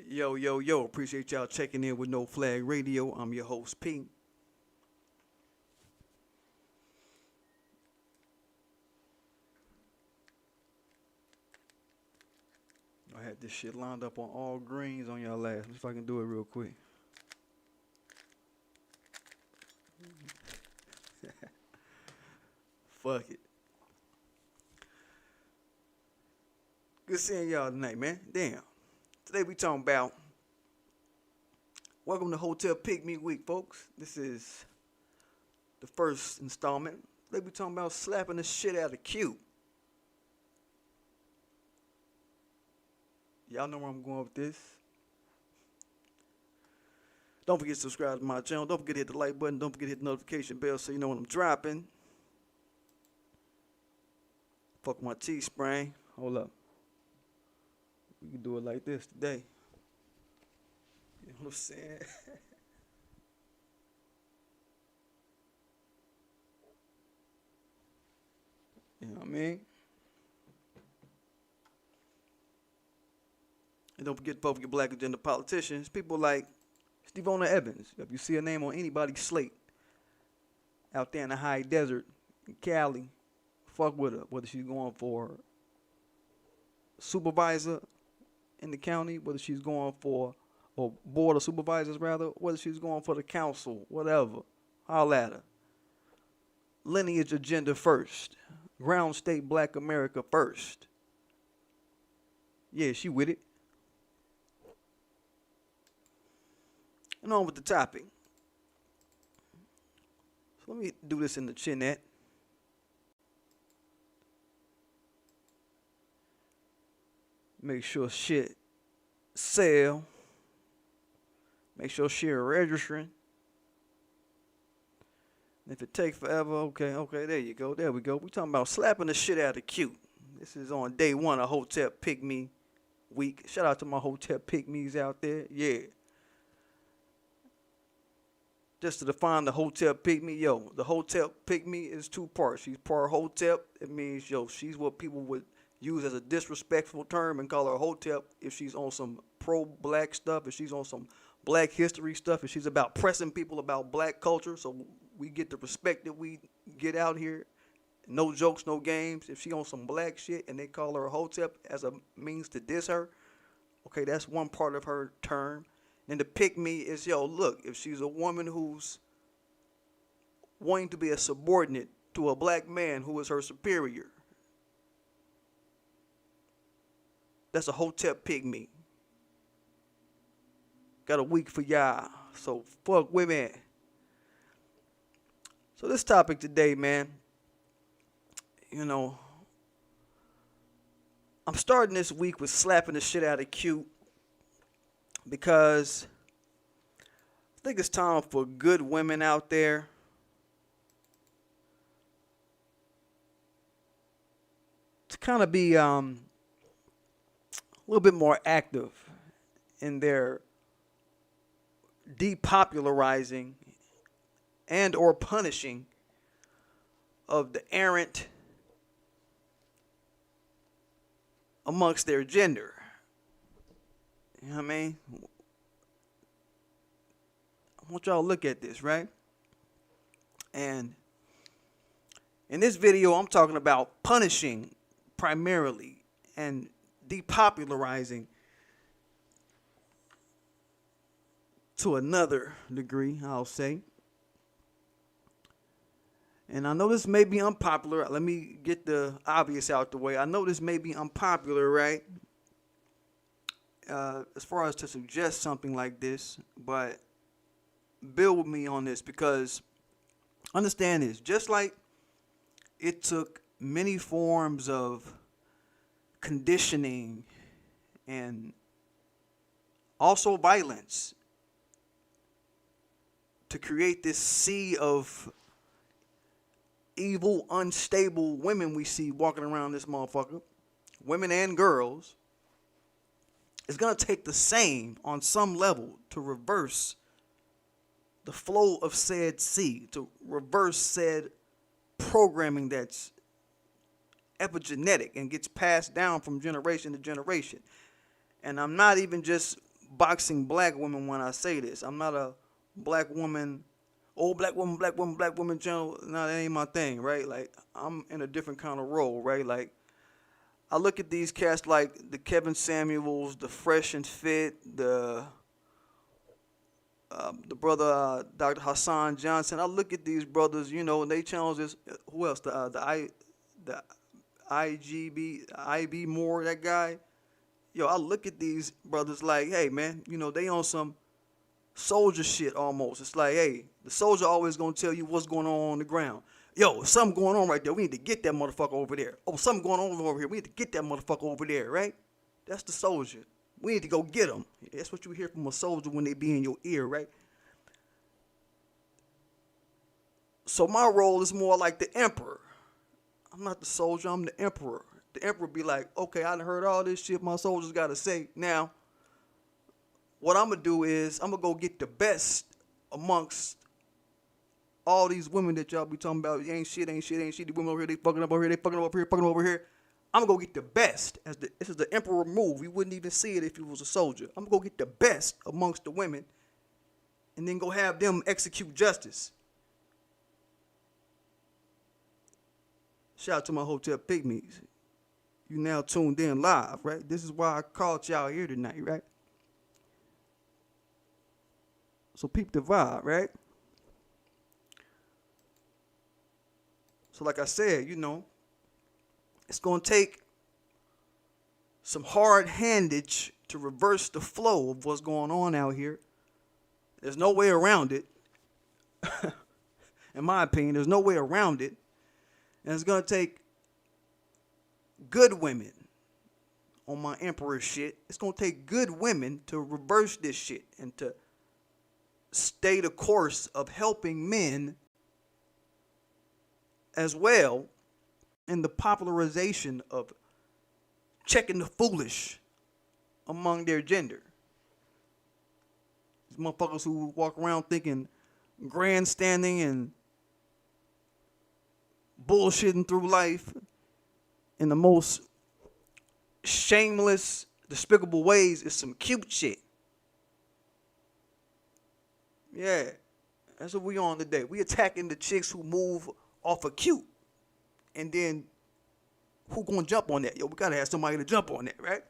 Yo, yo, yo, appreciate y'all checking in with No Flag Radio. I'm your host, P. I had this shit lined up on all greens on y'all last. Let's see if I can do it real quick. Fuck it. Good seeing y'all tonight, man. Damn. Today we talking about welcome to Hotep PICK-MES week, folks. This is the first installment. Today we talking about slapping the shit out of Q. Y'all know where I'm going with this. Don't forget to subscribe to my channel. Don't forget to hit the like button. Don't forget to hit the notification bell so you know when I'm dropping. Fuck my Teespring. Hold up. We can do it like this today. You know what I'm saying? You know what I mean? And don't forget to vote for your black agenda politicians. People like Stevona Evans. If you see a name on anybody's slate out there in the high desert in Cali, fuck with her. Whether she's going for supervisor in the county, whether she's going for, or board of supervisors rather, whether she's going for the council, whatever. Holla at her. Lineage agenda first. Ground state black America first. Yeah, she with it. And on with the topic. So let me do this in the chinette. Make sure shit sell. Make sure shit registering. And if it take forever, okay, there you go. There we go. We talking about slapping the shit out of Q. This is on day one of Hotep PICK-MES week. Shout out to my Hotep PICK-MES out there. Yeah. Just to define the Hotep PICK-MES, yo, the Hotep PICK-MES is two parts. She's part Hotep. It means, yo, she's what people would use as a disrespectful term and call her Hotep if she's on some pro-black stuff, if she's on some black history stuff, if she's about pressing people about black culture, so we get the respect that we get out here. No jokes, no games. If she on some black shit and they call her a Hotep as a means to diss her, okay, that's one part of her term. And the PICK-MES is, yo, look, if she's a woman who's wanting to be a subordinate to a black man who is her superior, that's a Hotep PICK-MES. Got a week for y'all, so fuck women. So this topic today, man, you know, I'm starting this week with slapping the shit out of Q because I think it's time for good women out there to kind of be a little bit more active in their depopularizing and or punishing of the errant amongst their gender. You know what I mean? I want y'all to look at this, right? And in this video, I'm talking about punishing primarily and depopularizing to another degree, I'll say. And I know this may be unpopular. Let me get the obvious out the way. I know this may be unpopular, right? As far as to suggest something like this, but bear with me on this because understand this. Just like it took many forms of conditioning and also violence to create this sea of evil, unstable women we see walking around this motherfucker, women and girls, it's going to take the same on some level to reverse the flow of said sea, to reverse said programming that's epigenetic and gets passed down from generation to generation. And I'm not even just boxing black women when I say this. I'm not a black woman, black woman channel. No, that ain't my thing, right? Like, I'm in a different kind of role, right? Like, I look at these cats like the Kevin Samuels, the Fresh and Fit, the brother Dr. Hassan Johnson. I look at these brothers, you know, and they challenge this. Who else? The IB Moore, that guy. Yo, I look at these brothers like, hey man, you know, they on some soldier shit almost. It's like, hey, the soldier always gonna tell you what's going on the ground. Yo, something going on right there. We need to get that motherfucker over there. Oh, something going on over here. We need to get that motherfucker over there, right? That's the soldier. We need to go get him. That's what you hear from a soldier when they be in your ear, right? So my role is more like the emperor. I'm not the soldier, I'm the emperor. The emperor be like, okay, I done heard all this shit my soldiers got to say. Now, what I'm going to do is I'm going to go get the best amongst all these women that y'all be talking about. Ain't shit. The women over here, they fucking up over here, they fucking up over here, fucking over here. I'm going to go get the best. This is the emperor move. You wouldn't even see it if you was a soldier. I'm going to go get the best amongst the women and then go have them execute justice. Shout out to my Hotep PICK-MES. You now tuned in live, right? This is why I called y'all here tonight, right? So peep the vibe, right? So like I said, you know, it's going to take some hard handage to reverse the flow of what's going on out here. There's no way around it. In my opinion, there's no way around it. And it's going to take good women on my emperor shit. It's going to take good women to reverse this shit and to stay the course of helping men as well in the popularization of checking the foolish among their gender. These motherfuckers who walk around thinking grandstanding and bullshitting through life in the most shameless, despicable ways is some cute shit. Yeah, that's what we on today. We attacking the chicks who move off of cute. And then who gonna jump on that? Yo, we gotta have somebody to jump on that, right?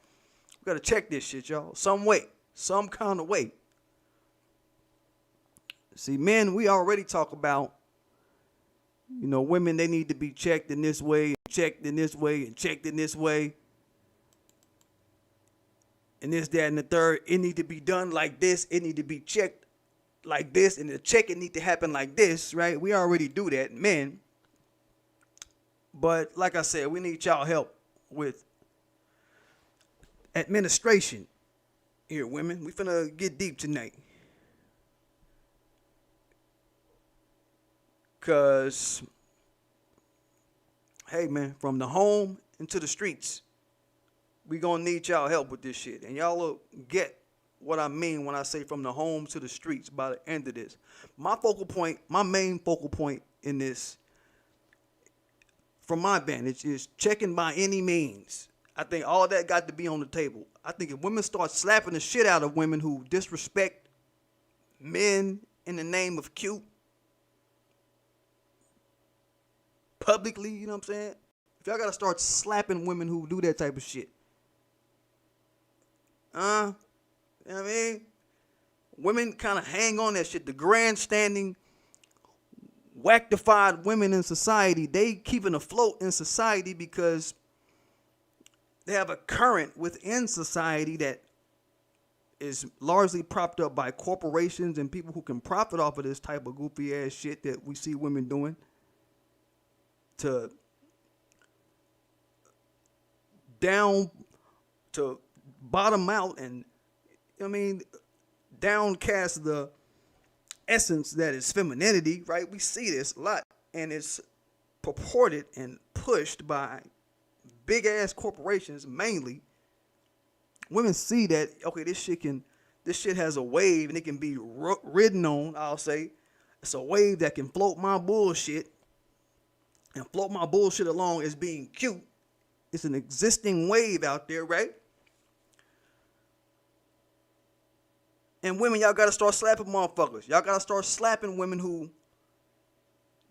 We gotta check this shit, y'all. Some way, some kind of way. See, men, we already talk about, you know, women, they need to be checked in this way, checked in this way, and checked in this way. And this, that, and the third. It need to be done like this. It need to be checked like this. And the checking need to happen like this, right? We already do that, men. But like I said, we need y'all help with administration here, women. We finna get deep tonight. Because, hey, man, from the home into the streets, we going to need y'all help with this shit. And y'all will get what I mean when I say from the home to the streets by the end of this. My focal point, my main focal point in this, from my vantage, is checking by any means. I think all that got to be on the table. I think if women start slapping the shit out of women who disrespect men in the name of cute, publicly, you know what I'm saying? If y'all gotta start slapping women who do that type of shit. You know what I mean? Women kind of hang on that shit. The grandstanding, wackified women in society, they keeping afloat in society because they have a current within society that is largely propped up by corporations and people who can profit off of this type of goofy ass shit that we see women doing. To bottom out and, I mean, downcast the essence that is femininity, right? We see this a lot, and it's purported and pushed by big ass corporations mainly. Women see that, okay, this shit has a wave and it can be ridden on. I'll say it's a wave that can float my bullshit and float my bullshit along as being cute. It's an existing wave out there, right? And women, y'all gotta start slapping motherfuckers. Y'all gotta start slapping women who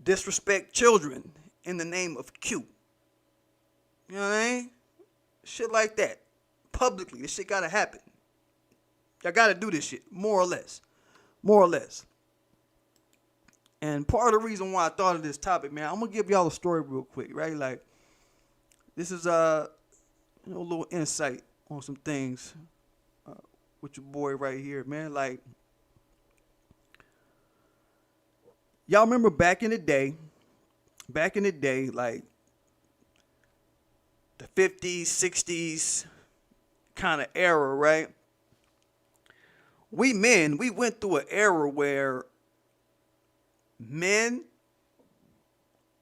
disrespect children in the name of cute. You know what I mean? Shit like that. Publicly, this shit gotta happen. Y'all gotta do this shit, more or less. More or less. And part of the reason why I thought of this topic, man, I'm gonna give y'all a story real quick, right? Like, this is a little insight on some things with your boy right here, man. Like, y'all remember back in the day, like the 50s, 60s kind of era, right? We went through an era where we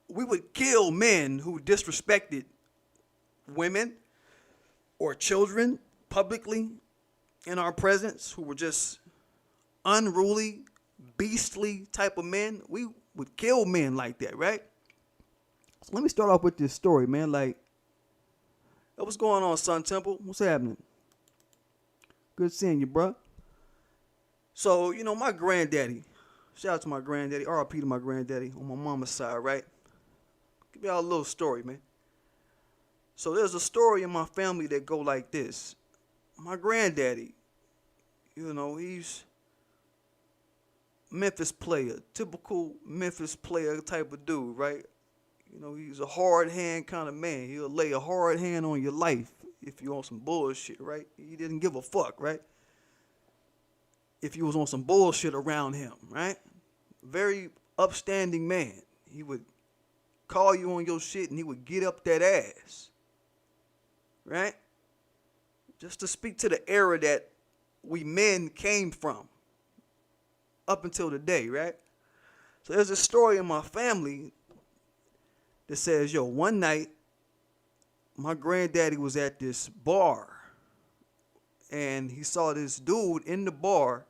would kill men who disrespected women or children publicly in our presence, who were just unruly, beastly type of men. We would kill men like that, right? So let me start off with this story, man. Like, what's going on, Sun Temple? What's happening? Good seeing you, bro. So, my granddaddy, shout out to my granddaddy, RIP to my granddaddy on my mama's side, right? Give y'all a little story, man. So there's a story in my family that go like this. My granddaddy, he's Memphis player, typical Memphis player type of dude, right? He's a hard hand kind of man. He'll lay a hard hand on your life if you on some bullshit, right? He didn't give a fuck, right? If you was on some bullshit around him, right? Very upstanding man. He would call you on your shit and he would get up that ass, right? Just to speak to the era that we men came from up until today, right? So there's a story in my family that says, one night my granddaddy was at this bar and he saw this dude in the bar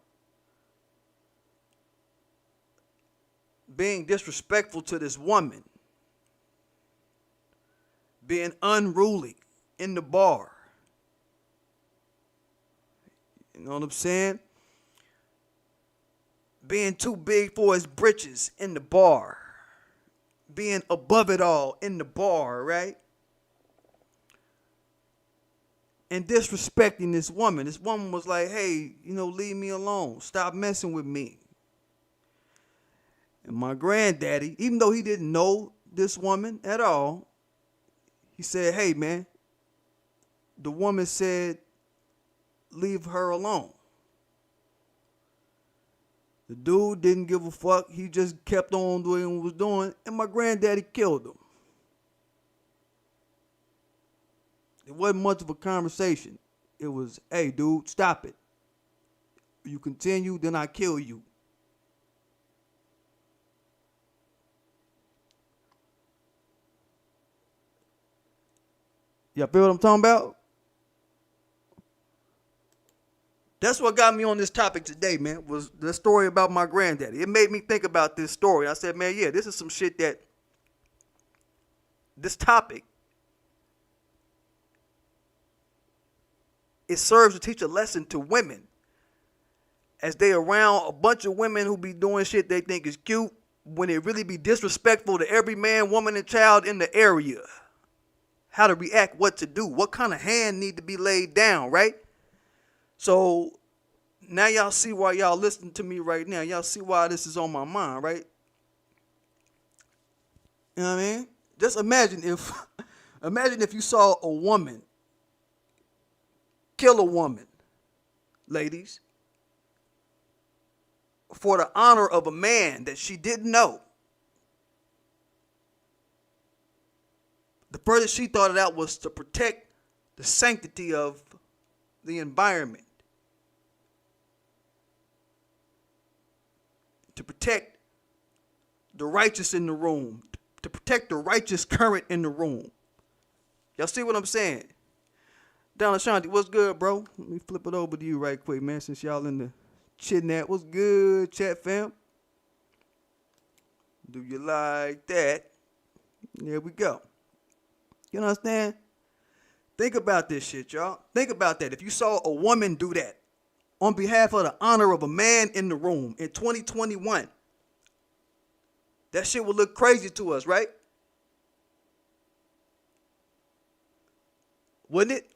being disrespectful to this woman, being unruly in the bar. You know what I'm saying? Being too big for his britches in the bar. Being above it all in the bar, right? And disrespecting this woman. This woman was like, hey, leave me alone. Stop messing with me. And my granddaddy, even though he didn't know this woman at all, he said, hey, man, the woman said, leave her alone. The dude didn't give a fuck. He just kept on doing what he was doing, and my granddaddy killed him. It wasn't much of a conversation. It was, hey, dude, stop it. You continue, then I kill you. Y'all feel what I'm talking about? That's what got me on this topic today, man, was the story about my granddaddy. It made me think about this story. I said, man, yeah, this is some shit that this topic, it serves to teach a lesson to women as they around a bunch of women who be doing shit they think is cute when it really be disrespectful to every man, woman, and child in the area. How to react, what to do, what kind of hand need to be laid down, right? So now y'all see why y'all listening to me right now. Y'all see why this is on my mind, right? You know what I mean? Just imagine if you saw a woman kill a woman, ladies, for the honor of a man that she didn't know. The furthest she thought it out was to protect the sanctity of the environment. To protect the righteous in the room. To protect the righteous current in the room. Y'all see what I'm saying? Don Ashanti, what's good, bro? Let me flip it over to you right quick, man, since y'all in the chit-nat. What's good, chat fam? Do you like that? There we go. You understand? Think about this shit, y'all. Think about that. If you saw a woman do that on behalf of the honor of a man in the room in 2021. That shit would look crazy to us, right? Wouldn't it?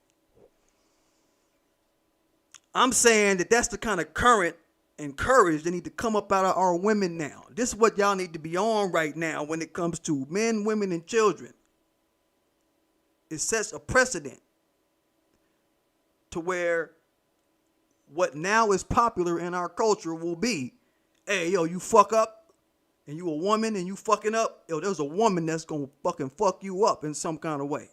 I'm saying that that's the kind of current and courage that need to come up out of our women now. This is what y'all need to be on right now when it comes to men, women, and children. It sets a precedent to where what now is popular in our culture will be, hey, yo, you fuck up and you a woman and you fucking up, yo, there's a woman that's gonna fucking fuck you up in some kind of way.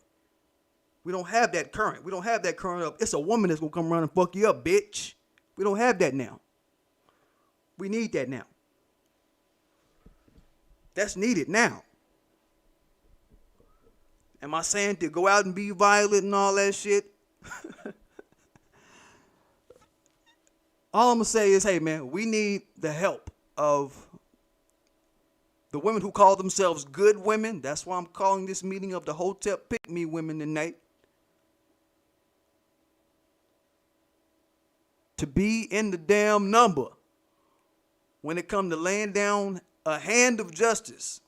We don't have that current. We don't have that current up. It's a woman that's gonna come around and fuck you up, bitch. We don't have that now. We need that now. That's needed now. Am I saying to go out and be violent and all that shit? All I'm going to say is, hey, man, we need the help of the women who call themselves good women. That's why I'm calling this meeting of the Hotep Pick-Me women tonight. To be in the damn number when it comes to laying down a hand of justice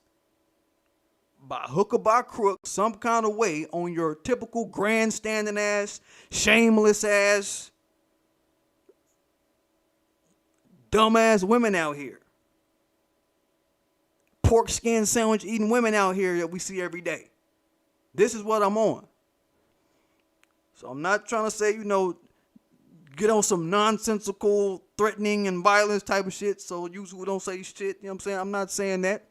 by hook or by crook, some kind of way on your typical grandstanding ass, shameless ass, dumbass women out here. Pork skin sandwich eating women out here that we see every day. This is what I'm on. So I'm not trying to say, you know, get on some nonsensical threatening and violence type of shit. So you who don't say shit, you know what I'm saying? I'm not saying that.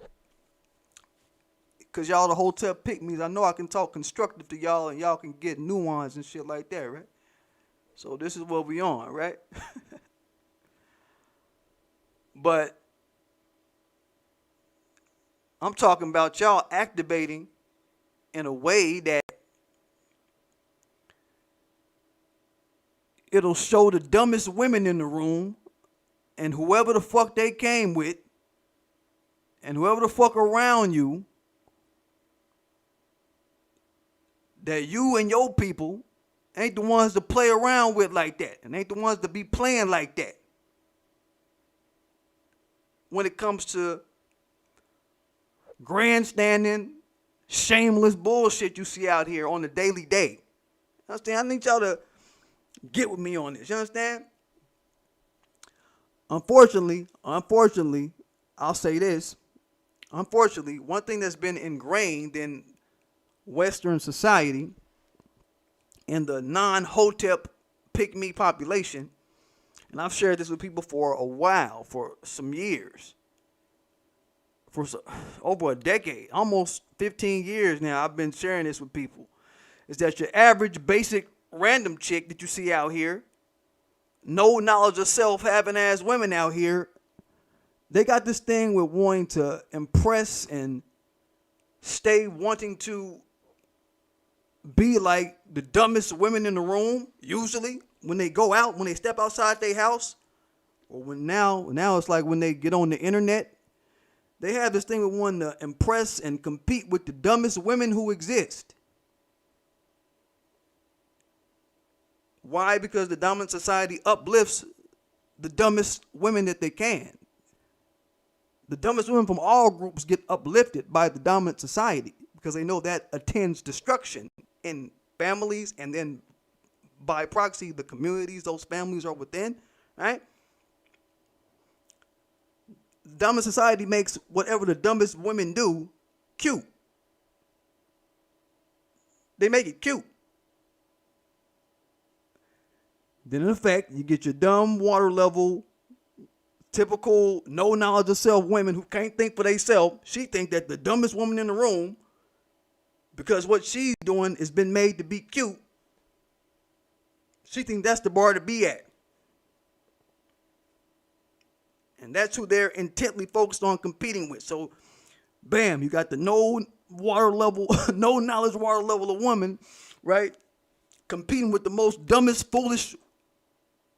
Because y'all the Hotep Pick-Me's. I know I can talk constructive to y'all and y'all can get nuance and shit like that, right? So this is what we on, right? But I'm talking about y'all activating in a way that it'll show the dumbest women in the room and whoever the fuck they came with and whoever the fuck around you that you and your people ain't the ones to play around with like that and ain't the ones to be playing like that when it comes to grandstanding, shameless bullshit you see out here on the daily day. Understand? I need y'all to get with me on this. You understand? Unfortunately, I'll say this. Unfortunately, one thing that's been ingrained in Western society, in the non-Hotep Pick-Me population, and I've shared this with people for a while, for some years, for over a decade, almost 15 years now, I've been sharing this with people, is that your average basic random chick that you see out here, no knowledge of self having ass women out here, they got this thing with wanting to impress and stay wanting to be like the dumbest women in the room, usually when they go out, when they step outside their house, or when now it's like when they get on the internet, they have this thing with wanting to impress and compete with the dumbest women who exist. Why? Because the dominant society uplifts the dumbest women that they can. The dumbest women from all groups get uplifted by the dominant society because they know that attends destruction in families and then by proxy the communities those families are within, right? The dumbest society makes whatever the dumbest women do cute. They make it cute. Then in effect, you get your dumb water level, typical no knowledge of self women who can't think for themselves. She think that the dumbest woman in the room, because what she's doing has been made to be cute, she think that's the bar to be at. And that's who they're intently focused on competing with. So, bam, you got the no water level, no knowledge water level of woman, right? Competing with the most dumbest, foolish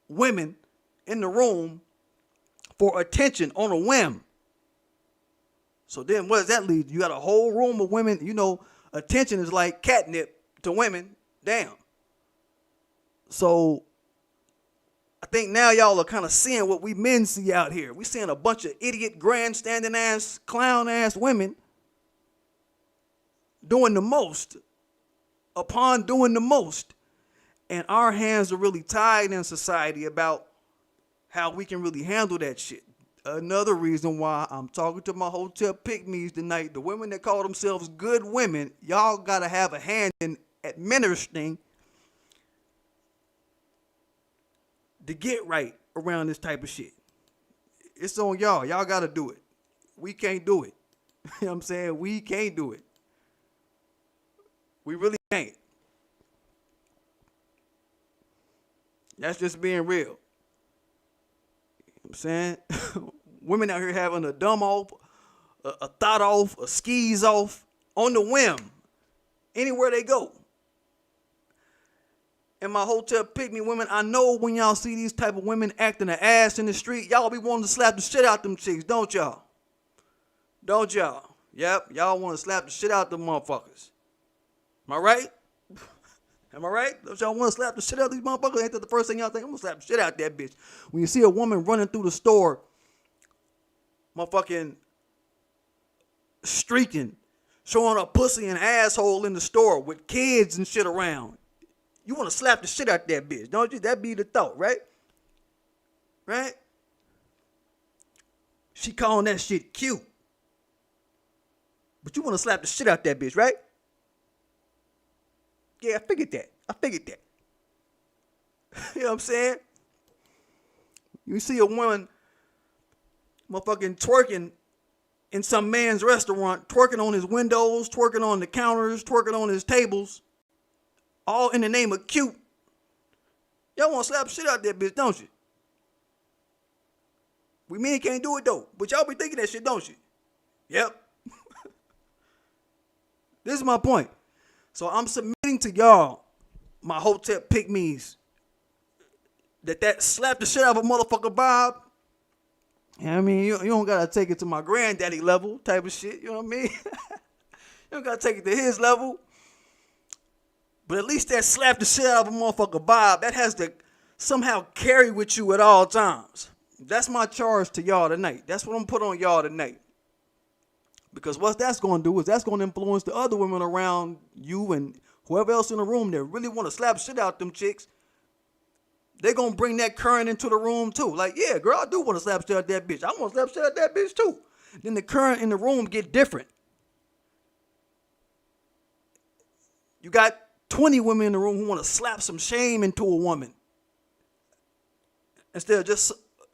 women in the room for attention on a whim. So then what does that lead? You got a whole room of women, you know, attention is like catnip to women. Damn. So I think now y'all are kind of seeing what we men see out here. We seeing a bunch of idiot, grandstanding ass, clown ass women doing the most upon doing the most. And our hands are really tied in society about how we can really handle that shit. Another reason why I'm talking to my Hotep PICK-MES tonight, the women that call themselves good women, y'all gotta have a hand in administering to get right around this type of shit. It's on y'all. Y'all gotta do it. We can't do it. You know what I'm saying? We can't do it. We really can't. That's just being real. You know what I'm saying? Women out here having a dumb off, a thought off, a skis off on the whim, anywhere they go. And my Hotep PICK-ME women, I know when y'all see these type of women acting an ass in the street, y'all be wanting to slap the shit out them chicks, don't y'all? Don't y'all? Yep, y'all want to slap the shit out them motherfuckers. Am I right? Am I right? Don't y'all want to slap the shit out these motherfuckers? Ain't that the first thing y'all think? I'm going to slap the shit out that bitch. When you see a woman running through the store, motherfucking streaking, showing a pussy and asshole in the store with kids and shit around, you want to slap the shit out that bitch, don't you? That be the thought, right? Right? She calling that shit cute. But you want to slap the shit out that bitch, right? Yeah, I figured that. You know what I'm saying? You see a woman motherfucking twerking in some man's restaurant, twerking on his windows, twerking on the counters, twerking on his tables, all in the name of cute. Y'all want to slap the shit out that bitch, don't you? We men can't do it though, but y'all be thinking that shit, don't you? Yep. This is my point. So I'm submitting to y'all, my Hotep PICK-MES, that slap the shit out of a motherfucker Bob. I mean, you don't gotta take it to my granddaddy level type of shit, you know what I mean? You don't gotta take it to his level. But at least that slap the shit out of a motherfucker Bob, that has to somehow carry with you at all times. That's my charge to y'all tonight. That's what I'm put on y'all tonight. Because what that's going to do is that's going to influence the other women around you and whoever else in the room that really want to slap shit out them chicks. They're going to bring that current into the room too. Like, yeah, girl, I do want to slap shit out that bitch. I want to slap shit out that bitch too. Then the current in the room get different. You got 20 women in the room who want to slap some shame into a woman. Instead of just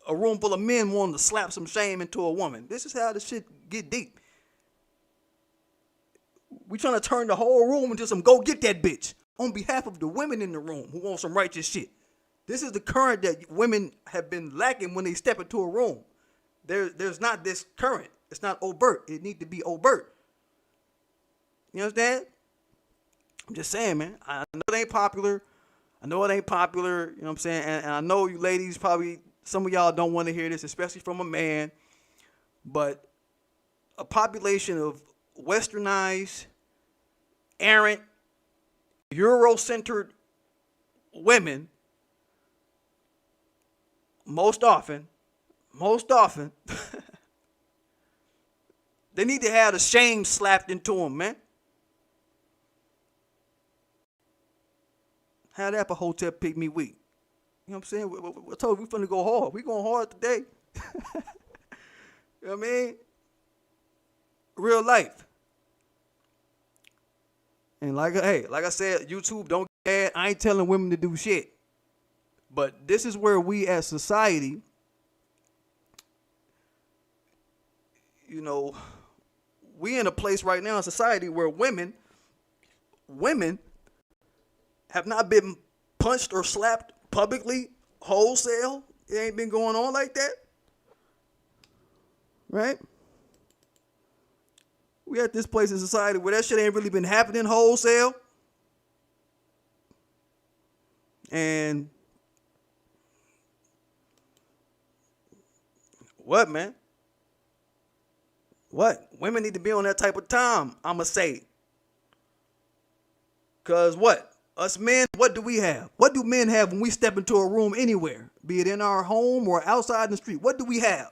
a room full of men wanting to slap some shame into a woman. This is how the shit get deep. We trying to turn the whole room into some go get that bitch on behalf of the women in the room who want some righteous shit. This is the current that women have been lacking when they step into a room. There's not this current. It's not overt. It need to be overt. You understand? I'm just saying, man. I know it ain't popular. You know what I'm saying? And I know you ladies probably, some of y'all don't want to hear this, especially from a man. But a population of westernized, errant, Euro-centered women, most often, they need to have the shame slapped into them, man. How that for Hotep PICK-ME week? You know what I'm saying? I told you we finna go hard. We going hard today. You know what I mean? Real life. And like I said, YouTube, don't get mad. I ain't telling women to do shit. But this is where we as society, you know, we in a place right now in society where women have not been punched or slapped publicly, wholesale. It ain't been going on like that. Right? We at this place in society where that shit ain't really been happening wholesale. And what, man? What? Women need to be on that type of time, I'ma say. Cause what? Us men, what do we have? What do men have when we step into a room anywhere, be it in our home or outside in the street? What do we have?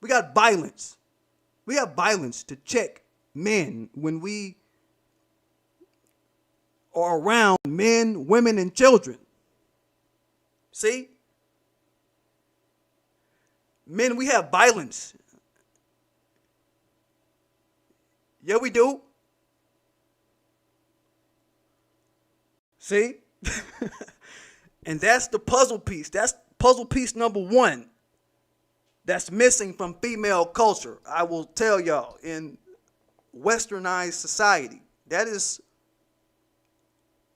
We got violence. We have violence to check men when we are around men, women, and children. See? Men, we have violence. Yeah, we do. See? And that's the puzzle piece. That's puzzle piece number one that's missing from female culture. I will tell y'all, in westernized society, that is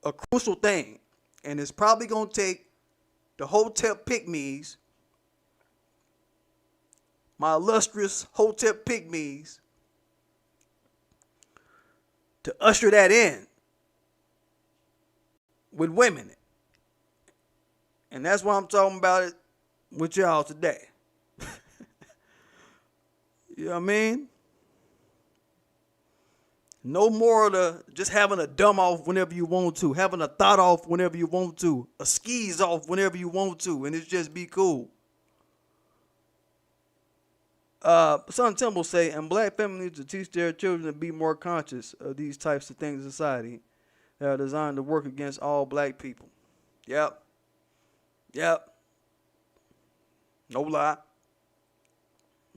a crucial thing. And it's probably going to take the Hotep PICK-MES, my illustrious Hotep PICK-MES, to usher that in with women. And that's why I'm talking about it with y'all today. You know what I mean? No more of the just having a dumb off whenever you want to, having a thought off whenever you want to, a skis off whenever you want to, and it's just be cool. Son Temple say, and black families to teach their children to be more conscious of these types of things in society that are designed to work against all black people. Yep. Yep. No lie.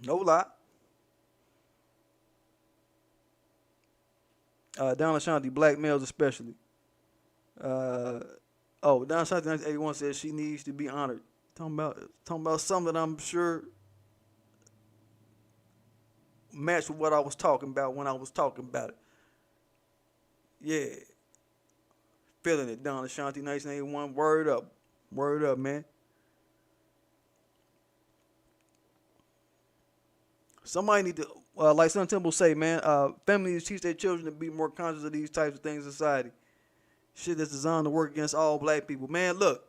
No lie. Down Ashanti, black males especially. Down Ashanti 1981 says she needs to be honored. Talking about something that I'm sure matched with what I was talking about when I was talking about it. Yeah. Feeling it, Down Ashanti 1981. Word up. Word up, man. Somebody need to, like Son Temple say, man, families teach their children to be more conscious of these types of things in society. Shit that's designed to work against all black people. Man, look,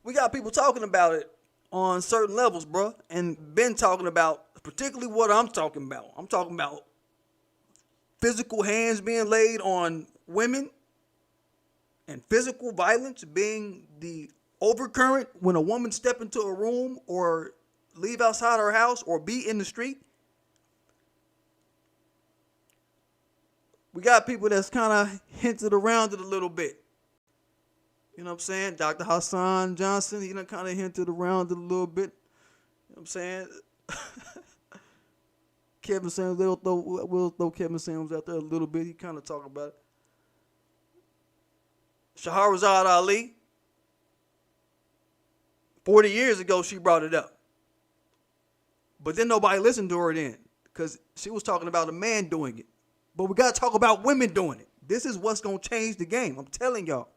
we got people talking about it on certain levels, bro, and been talking about particularly what I'm talking about. I'm talking about physical hands being laid on women and physical violence being the overcurrent when a woman step into a room or leave outside her house or be in the street. We got people that's kind of hinted around it a little bit. You know what I'm saying? Dr. Hassan Johnson, he done kind of hinted around it a little bit. You know what I'm saying? Kevin Samuels, we'll throw Kevin Samuels out there a little bit. He kind of talk about it. Shahrazad Ali, 40 years ago, she brought it up. But then nobody listened to her then because she was talking about a man doing it. But we got to talk about women doing it. This is what's going to change the game. I'm telling y'all.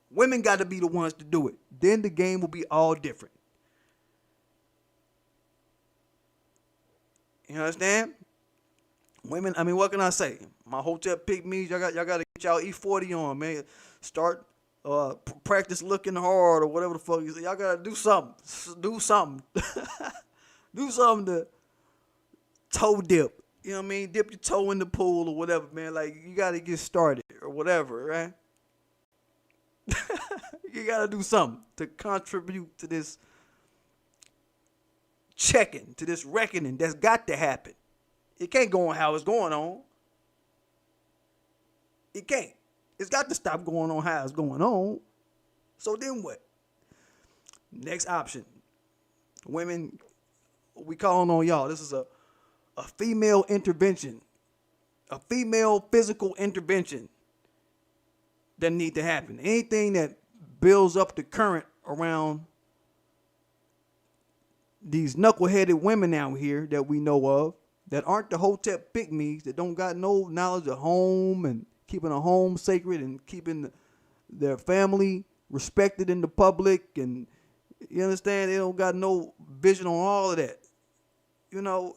Women got to be the ones to do it. Then the game will be all different. You understand? Women, I mean, what can I say? My Hotep PICK-MES, y'all got to get y'all E40 on, man. Start, practice looking hard or whatever the fuck you say. Y'all got to do something. Do something. Do something to toe dip. You know what I mean? Dip your toe in the pool or whatever, man. Like, you got to get started or whatever, right? You got to do something to contribute to this checking, to this reckoning that's got to happen. It can't go on how it's going on. It can't. It's got to stop going on how it's going on. So then what? Next option. Women, we calling on y'all. This is a female intervention, a female physical intervention that need to happen. Anything that builds up the current around these knuckleheaded women out here that we know of that aren't the Hotep PICK-MES, that don't got no knowledge of home and keeping a home sacred and keeping their family respected in the public, and you understand, they don't got no vision on all of that. You know,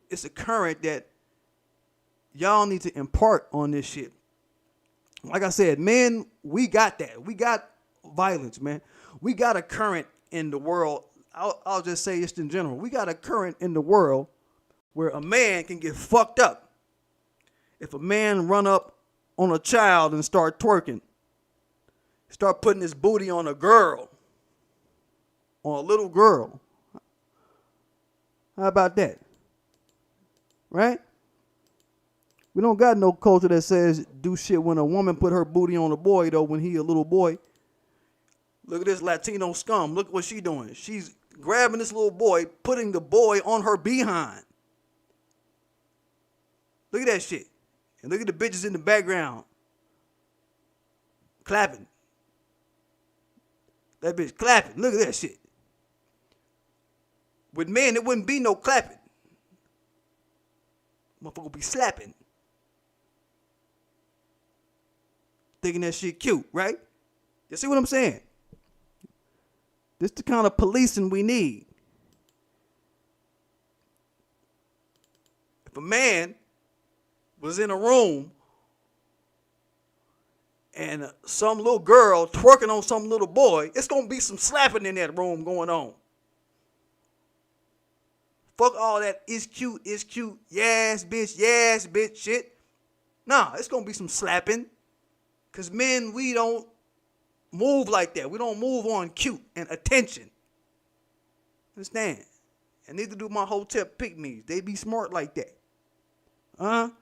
it's a current that y'all need to impart on this shit. Like I said, men, we got that. We got violence, man. We got a current in the world. I'll just say this in general. We got a current in the world where a man can get fucked up. If a man run up on a child and start twerking, start putting his booty on a girl, on a little girl. How about that? Right? We don't got no culture that says do shit when a woman put her booty on a boy, though, when he a little boy. Look at this Latino scum. Look what she doing. She's grabbing this little boy, putting the boy on her behind. Look at that shit. And look at the bitches in the background clapping. That bitch clapping. Look at that shit. With men, there wouldn't be no clapping. Motherfucker would be slapping. Thinking that shit cute, right? You see what I'm saying? This the kind of policing we need. If a man was in a room and some little girl twerking on some little boy, it's going to be some slapping in that room going on. Fuck all that is cute, yes, bitch shit. Nah, it's going to be some slapping. Because men, we don't move like that. We don't move on cute and attention. Understand? And neither do my Hotep PICK-MES. They be smart like that.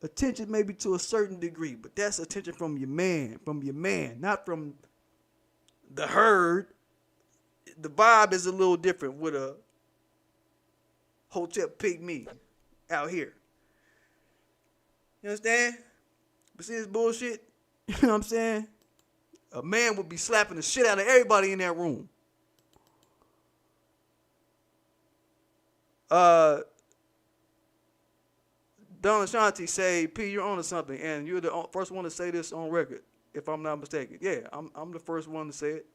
Attention maybe to a certain degree, but that's attention from your man, not from the herd. The vibe is a little different with a Hotep PICK-MES out here. You understand? But see this bullshit? You know what I'm saying? A man would be slapping the shit out of everybody in that room. Don Ashanti say, P, you're on to something, and you're the first one to say this on record, if I'm not mistaken. Yeah, I'm the first one to say it.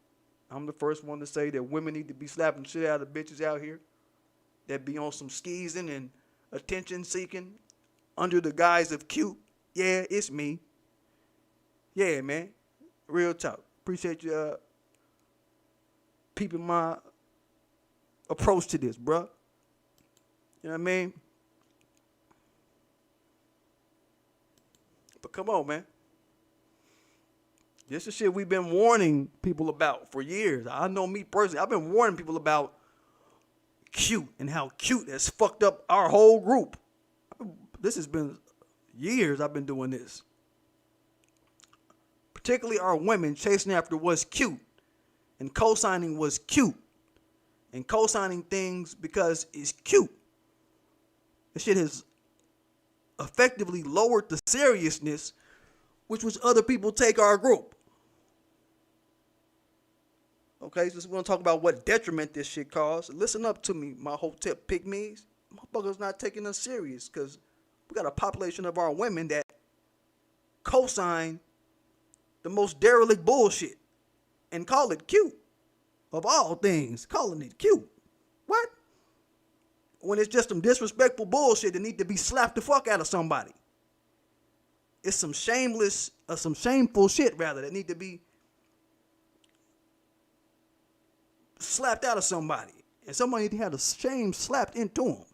I'm the first one to say that women need to be slapping the shit out of bitches out here that be on some skeezing and attention seeking under the guise of cute. Yeah, it's me. Yeah, man. Real talk. Appreciate you peeping my approach to this, bruh. You know what I mean? But come on, man. This is shit we've been warning people about for years. I know me personally. I've been warning people about cute and how cute has fucked up our whole group. This has been years I've been doing this. Particularly our women chasing after what's cute and co-signing what's cute and co-signing things because it's cute. This shit has effectively lowered the seriousness which other people take our group. Okay, so we're going to talk about what detriment this shit caused. Listen up to me, my Hotep PICK-MES. Motherfuckers not taking us serious because we got a population of our women that co-sign the most derelict bullshit and call it cute. Of all things, calling it cute. What? When it's just some disrespectful bullshit that need to be slapped the fuck out of somebody. It's some shameless, some shameful shit rather that need to be slapped out of somebody. And somebody need to have the shame slapped into them.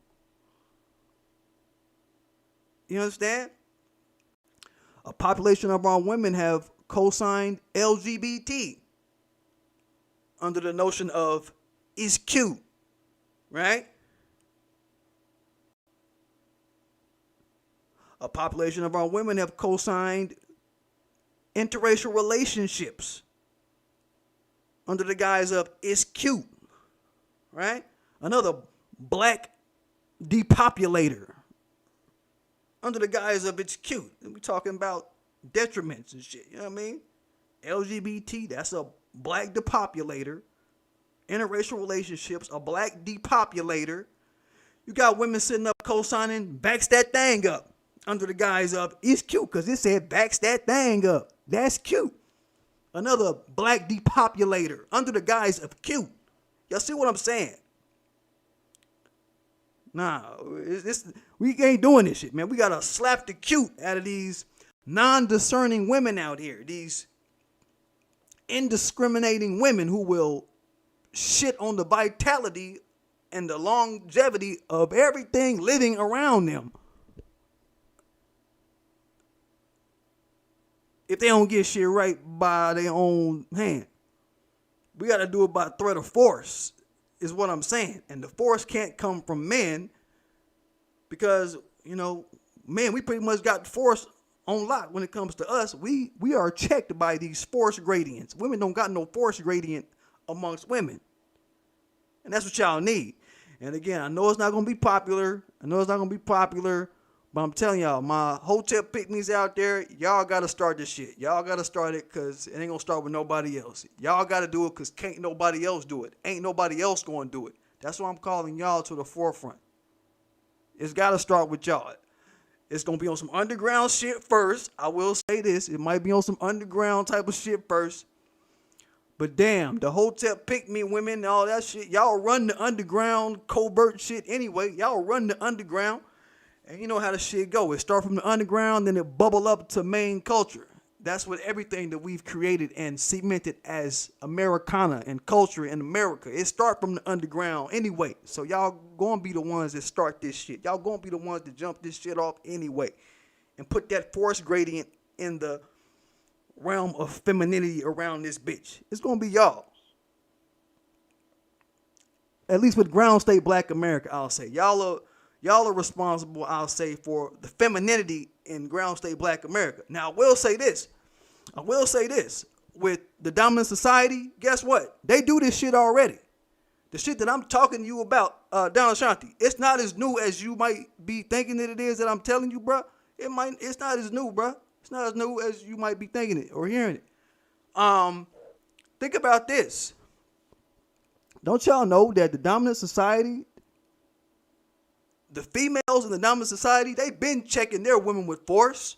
You understand? A population of our women have co-signed LGBT under the notion of it's cute, right? A population of our women have co-signed interracial relationships under the guise of it's cute, right? Another black depopulator under the guise of it's cute. And we're talking about detriments and shit, you know what I mean? LGBT, that's a black depopulator. Interracial relationships, a black depopulator. You got women sitting up co-signing backs that thing up under the guise of it's cute because it said backs that thing up. That's cute. Another black depopulator under the guise of cute. Y'all see what I'm saying? Nah, we ain't doing this shit, man. We gotta slap the cute out of these non-discerning women out here. These indiscriminating women who will shit on the vitality and the longevity of everything living around them if they don't get shit right by their own hand. We got to do it by threat of force, is what I'm saying. And the force can't come from men because, you know, men, we pretty much got the force on lock when it comes to us. We are checked by these force gradients. Women don't got no force gradient amongst women. And that's what y'all need. And again, I know it's not going to be popular. But I'm telling y'all, my Hotep pick-mes out there, y'all got to start this shit. Y'all got to start it because it ain't going to start with nobody else. Y'all got to do it because can't nobody else do it. Ain't nobody else going to do it. That's why I'm calling y'all to the forefront. It's got to start with y'all. It's going to be on some underground shit first. I will say this. It might be on some underground type of shit first. But damn, the Hotep pick-me women and all that shit, y'all run the underground covert shit anyway. Y'all run the underground. And you know how the shit go. It start from the underground, then it bubble up to main culture. That's what everything that we've created and cemented as Americana and culture in America. It start from the underground anyway. So y'all gonna be the ones that start this shit. Y'all gonna be the ones that jump this shit off anyway. And put that force gradient in the realm of femininity around this bitch. It's gonna be y'all. At least with ground state black America, I'll say. Y'all are responsible, I'll say, for the femininity in ground state black America. Now, I will say this. With the dominant society, guess what? They do this shit already. The shit that I'm talking to you about, Down Ashanti, it's not as new as you might be thinking that it is that I'm telling you, bruh. It's not as new, bruh. It's not as new as you might be thinking it or hearing it. Think about this. Don't y'all know that the dominant society, the females in the dominant society, they've been checking their women with force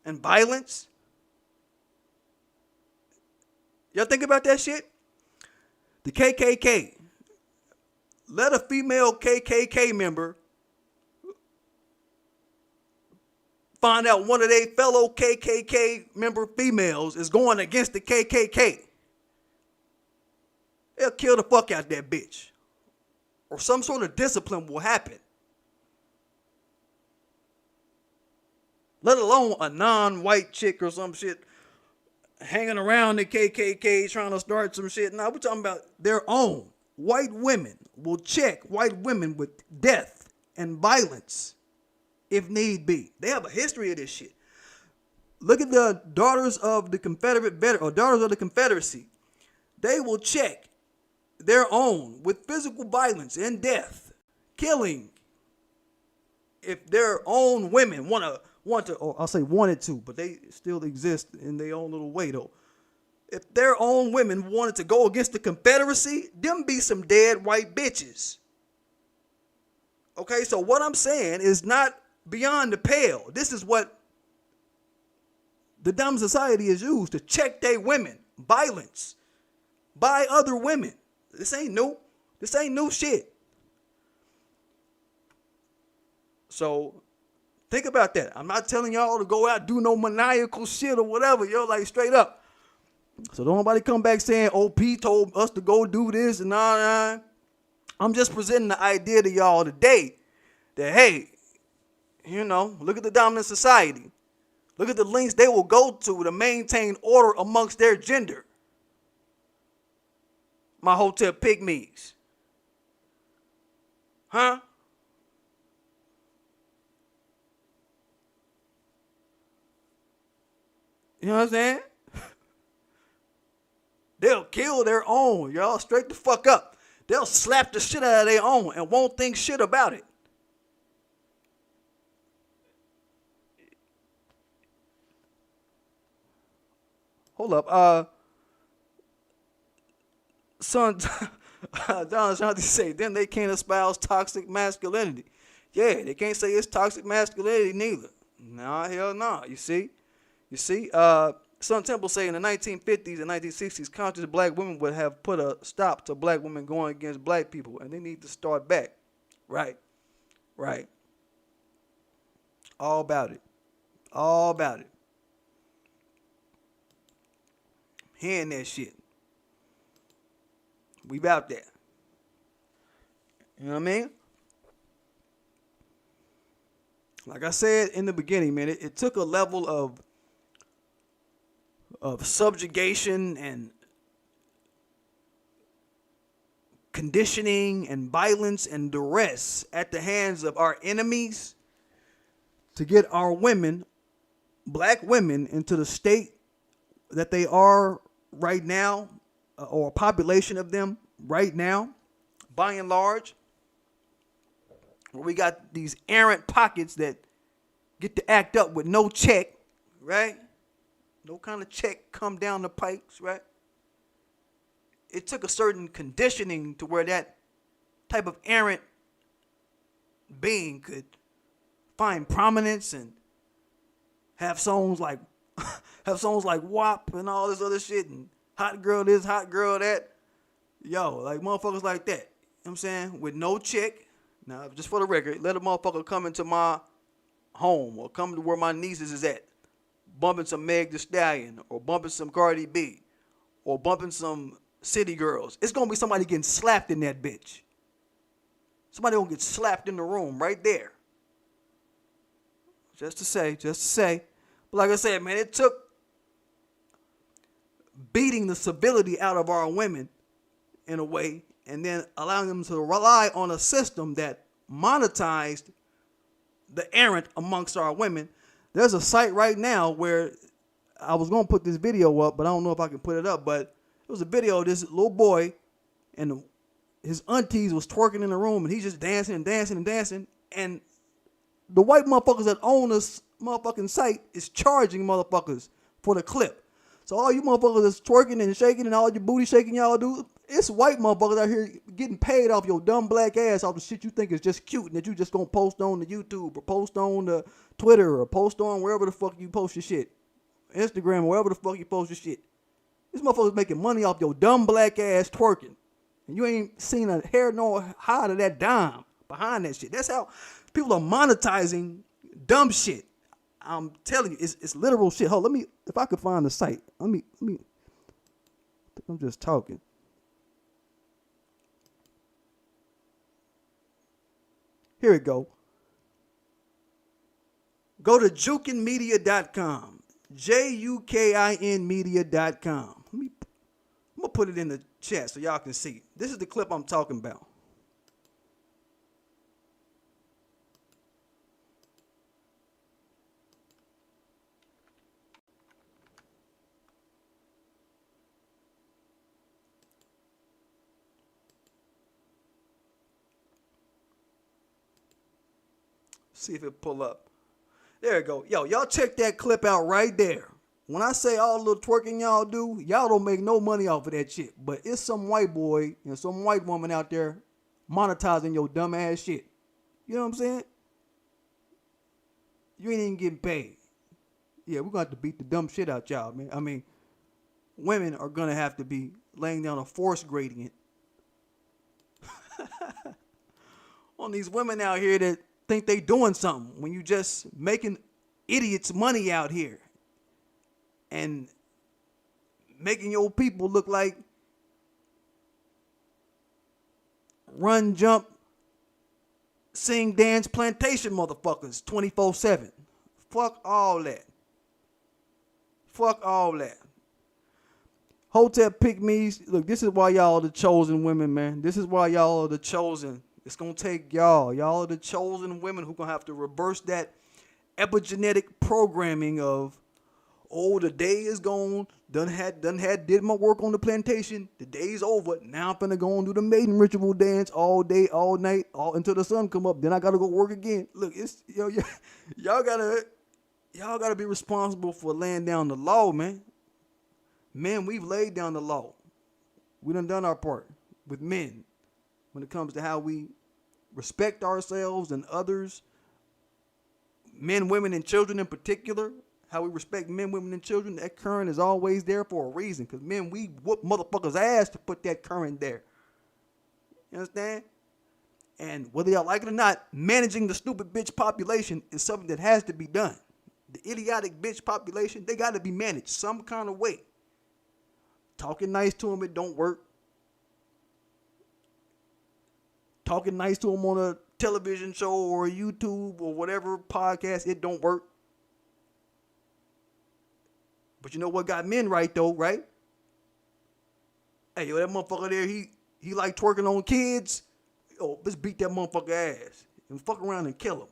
and violence? Y'all think about that shit? The KKK. Let a female KKK member find out one of their fellow KKK member females is going against the KKK. They'll kill the fuck out that bitch. Or some sort of discipline will happen. Let alone a non-white chick or some shit hanging around the KKK trying to start some shit. Now we're talking about their own. White women will check white women with death and violence if need be. They have a history of this shit. Look at the daughters of the daughters of the Confederacy. They will check their own with physical violence and death, killing, if their own women wanted to, but they still exist in their own little way though. If their own women wanted to go against the Confederacy, them be some dead white bitches. Okay, so what I'm saying is not beyond the pale. This is what the dominant society is used to check their women. Violence by other women. This ain't new. This ain't new shit. So think about that. I'm not telling y'all to go out do no maniacal shit or whatever. Yo, like straight up. So don't nobody come back saying, oh, P told us to go do this and nah. I'm just presenting the idea to y'all today that, hey, you know, look at the dominant society. Look at the lengths they will go to maintain order amongst their gender. My Hotep pick-mes. Huh? You know what I'm saying? They'll kill their own, y'all. Straight the fuck up. They'll slap the shit out of their own and won't think shit about it. Hold up. Son, Don Ashanti say, then they can't espouse toxic masculinity. Yeah, they can't say it's toxic masculinity neither. Nah, hell no. You see? Son Temple say in the 1950s and 1960s, conscious black women would have put a stop to black women going against black people, and they need to start back. Right. All about it. Hearing that shit. We out there. You know what I mean? Like I said in the beginning, man, it took a level of subjugation and conditioning and violence and duress at the hands of our enemies to get our women, black women, into the state that they are right now, or a population of them right now, by and large, where we got these errant pockets that get to act up with no check, right? No kind of check come down the pipes, right? It took a certain conditioning to where that type of errant being could find prominence and have songs like WAP and all this other shit and hot girl this, hot girl that. Yo, like motherfuckers like that. You know what I'm saying? With no check. Now, just for the record, let a motherfucker come into my home or come to where my nieces is at, bumping some Meg Thee Stallion or bumping some Cardi B or bumping some City Girls. It's going to be somebody getting slapped in that bitch. Somebody going to get slapped in the room right there. Just to say. But like I said, man, it took beating the civility out of our women in a way and then allowing them to rely on a system that monetized the errant amongst our women. There's a site right now where I was going to put this video up, but I don't know if I can put it up, but it was a video of this little boy and his aunties was twerking in the room and he's just dancing and dancing and dancing. And the white motherfuckers that own this motherfucking site is charging motherfuckers for the clip. So all you motherfuckers that's twerking and shaking and all your booty shaking y'all do, it's white motherfuckers out here getting paid off your dumb black ass off the shit you think is just cute and that you just gonna post on the YouTube or post on the Twitter or post on wherever the fuck you post your shit. Instagram or wherever the fuck you post your shit. These motherfuckers making money off your dumb black ass twerking. And you ain't seen a hair nor hide of that dime behind that shit. That's how people are monetizing dumb shit. I'm telling you, it's literal shit. Hold, if I could find the site. Let me. I'm just talking. Here we go. Go to jukinmedia.com. JUKIN media.com. I'm going to put it in the chat so y'all can see. This is the clip I'm talking about. See if it pull up. There you go. Yo, y'all check that clip out right there. When I say all the little twerking y'all do, y'all don't make no money off of that shit. But it's some white boy and some white woman out there monetizing your dumb ass shit. You know what I'm saying? You ain't even getting paid. Yeah, we're going to have to beat the dumb shit out y'all, man. I mean, women are going to have to be laying down a force gradient on these women out here that think they doing something when you just making idiots money out here and making your people look like run, jump, sing, dance, plantation motherfuckers 24/7. Fuck all that. Fuck all that. Hotep PICK-MES. Look, this is why y'all are the chosen women, man. This is why y'all are the chosen. It's going to take y'all. Y'all are the chosen women who going to have to reverse that epigenetic programming of, oh, the day is gone. Did my work on the plantation. The day's over. Now I'm finna go and do the maiden ritual dance all day, all night, until the sun come up. Then I got to go work again. Look, it's y'all gotta be responsible for laying down the law, man. Men, we've laid down the law. We done our part with men when it comes to how we respect ourselves and others, men, women, and children in particular. How we respect men, women, and children. That current is always there for a reason. Because men, we whoop motherfuckers' ass to put that current there. You understand? And whether y'all like it or not, managing the stupid bitch population is something that has to be done. The idiotic bitch population, they got to be managed some kind of way. Talking nice to them, it don't work. talking nice to them on a television show or a YouTube or whatever podcast, it don't work. But you know what got men right though, right? Hey, yo, that motherfucker there, he like twerking on kids. Yo, let's beat that motherfucker ass and fuck around and kill him.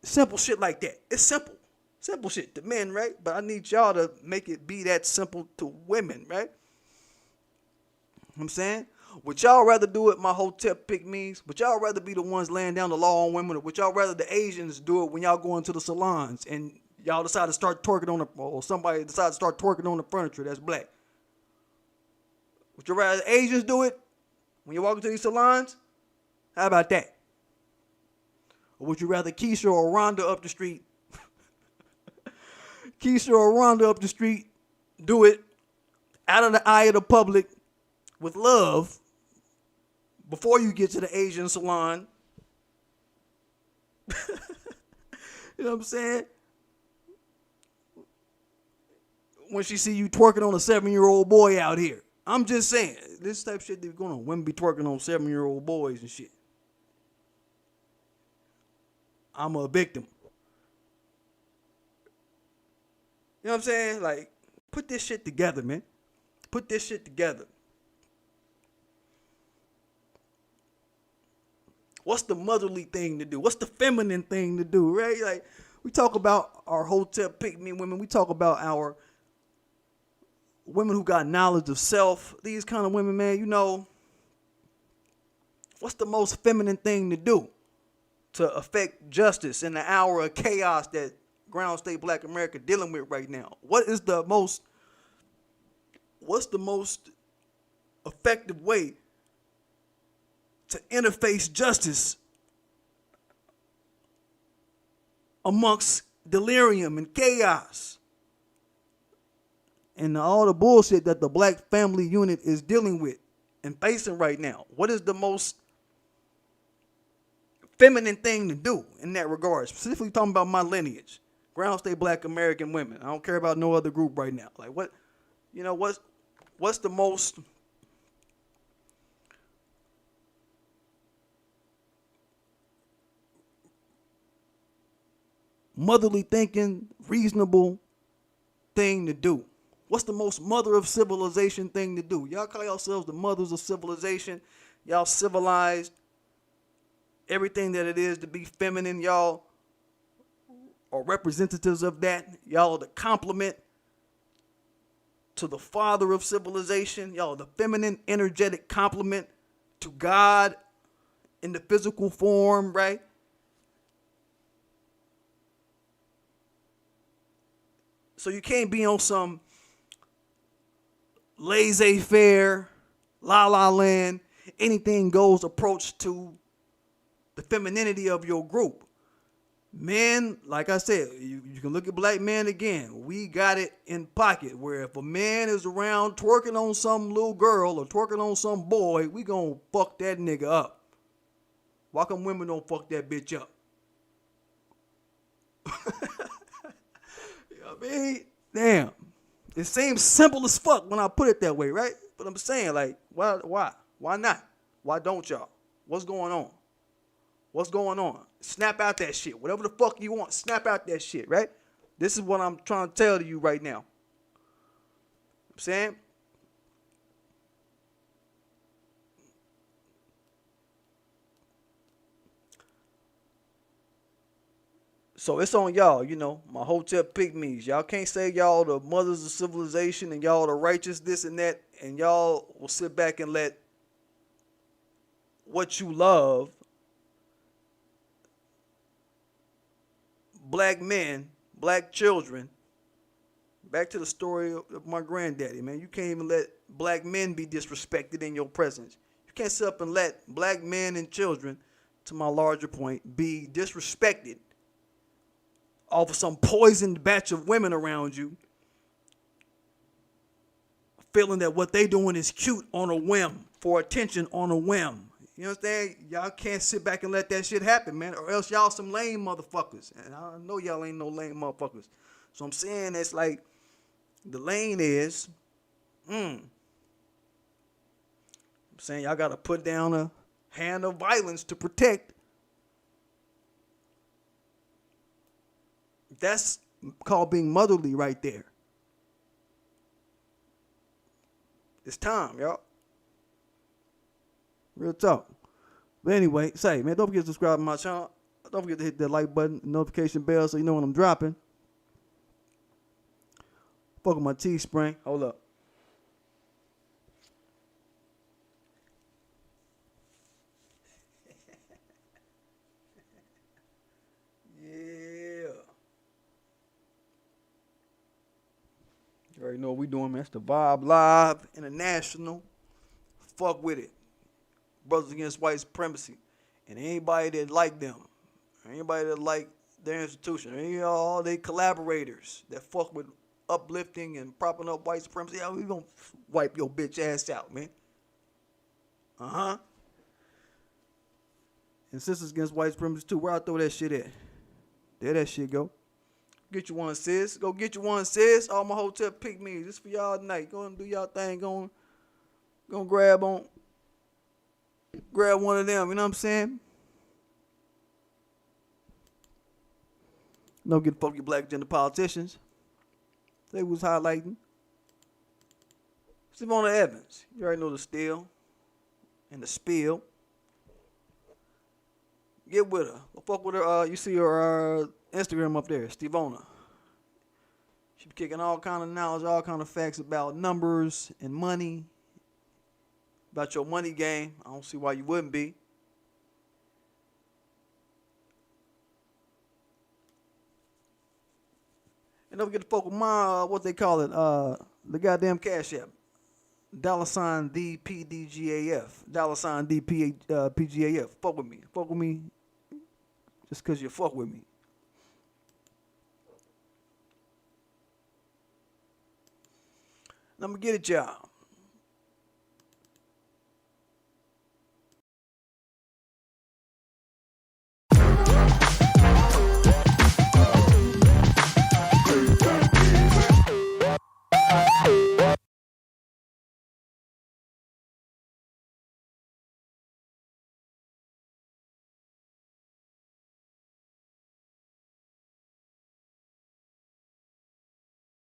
Simple shit like that. It's simple. Simple shit to men, right? But I need y'all to make it be that simple to women, right? You know what I'm saying? Would y'all rather do it, my Hotep PICK-MES? Would y'all rather be the ones laying down the law on women? Or would y'all rather the Asians do it when y'all go into the salons and y'all decide to start twerking on the, or somebody decide to start twerking on the furniture that's black? Would you rather the Asians do it when you walk into these salons? How about that? Or would you rather Keisha or Rhonda up the street, Keisha or Rhonda up the street do it out of the eye of the public with love before you get to the Asian salon? You know what I'm saying? When she see you twerking on a 7-year-old boy out here. I'm just saying, this type of shit that's going on. Women be twerking on 7-year-old boys and shit. I'm a victim. You know what I'm saying? Like, put this shit together, man. Put this shit together. What's the motherly thing to do? What's the feminine thing to do, right? Like, we talk about our Hotep PICK-MES women. We talk about our women who got knowledge of self. These kind of women, man, you know, what's the most feminine thing to do to affect justice in the hour of chaos that ground state black America dealing with right now? What's the most effective way to interface justice amongst delirium and chaos and all the bullshit that the black family unit is dealing with and facing right now? What is the most feminine thing to do in that regard? Specifically talking about my lineage, ground state black American women. I don't care about no other group right now. Like, what, you know, what's the most motherly thinking, reasonable thing to do? What's the most mother of civilization thing to do? Y'all call yourselves the mothers of civilization. Y'all civilized everything that it is to be feminine. Y'all are representatives of that. Y'all are the complement to the father of civilization. Y'all are the feminine, energetic complement to God in the physical form, right? So you can't be on some laissez-faire, la-la land, anything goes approach to the femininity of your group. Men, like I said, you can look at black men again. We got it in pocket where if a man is around twerking on some little girl or twerking on some boy, we gonna fuck that nigga up. Why come women don't fuck that bitch up? You know what I mean? Damn. It seems simple as fuck when I put it that way, right? But I'm saying, like, why? Why not? Why don't y'all? What's going on? What's going on? Snap out that shit. Whatever the fuck you want, snap out that shit, right? This is what I'm trying to tell you right now. I'm saying? So it's on y'all, you know, my Hotep PICK-MES. Y'all can't say y'all the mothers of civilization and y'all the righteous this and that, and y'all will sit back and let what you love, black men, black children, back to the story of my granddaddy, man. You can't even let black men be disrespected in your presence. You can't sit up and let black men and children, to my larger point, be disrespected off of some poisoned batch of women around you, feeling that what they doing is cute on a whim, for attention on a whim. You understand? Y'all can't sit back and let that shit happen, man, or else y'all some lame motherfuckers. And I know y'all ain't no lame motherfuckers. So I'm saying it's like the lane is, I'm saying y'all got to put down handle violence to protect. That's called being motherly right there. It's time, y'all. Real talk. But anyway, say, man, don't forget to subscribe to my channel. Don't forget to hit that like button, notification bell, so you know when I'm dropping. Fuck with my Teespring. Hold up. Yeah. You already know what we doing, man. It's the Vibe Live International. Fuck with it. Brothers Against White Supremacy. And anybody that like them, anybody that like their institution, any all they collaborators that fuck with uplifting and propping up white supremacy, yeah, we gonna wipe your bitch ass out, man. And Sisters Against White Supremacy too. Where I throw that shit at? There that shit go. Get you one, sis. Go get you one, sis. All my Hotep PICK-MES. This for y'all tonight. Go and do y'all thing. Go and grab one of them. You know what I'm saying? Don't get fuck your black agenda politicians. They was highlighting. Savannah Evans. You already know the steal and the spill. Get with her. Go fuck with her. You see her Instagram up there, Stevona. She be kicking all kind of knowledge, all kind of facts about numbers and money. About your money game. I don't see why you wouldn't be. And don't forget to fuck with my, what they call it, the goddamn Cash App. $ thePDGAF. $ thePDGAF. Fuck with me. Fuck with me just because you fuck with me. And I'm going to get it, y'all.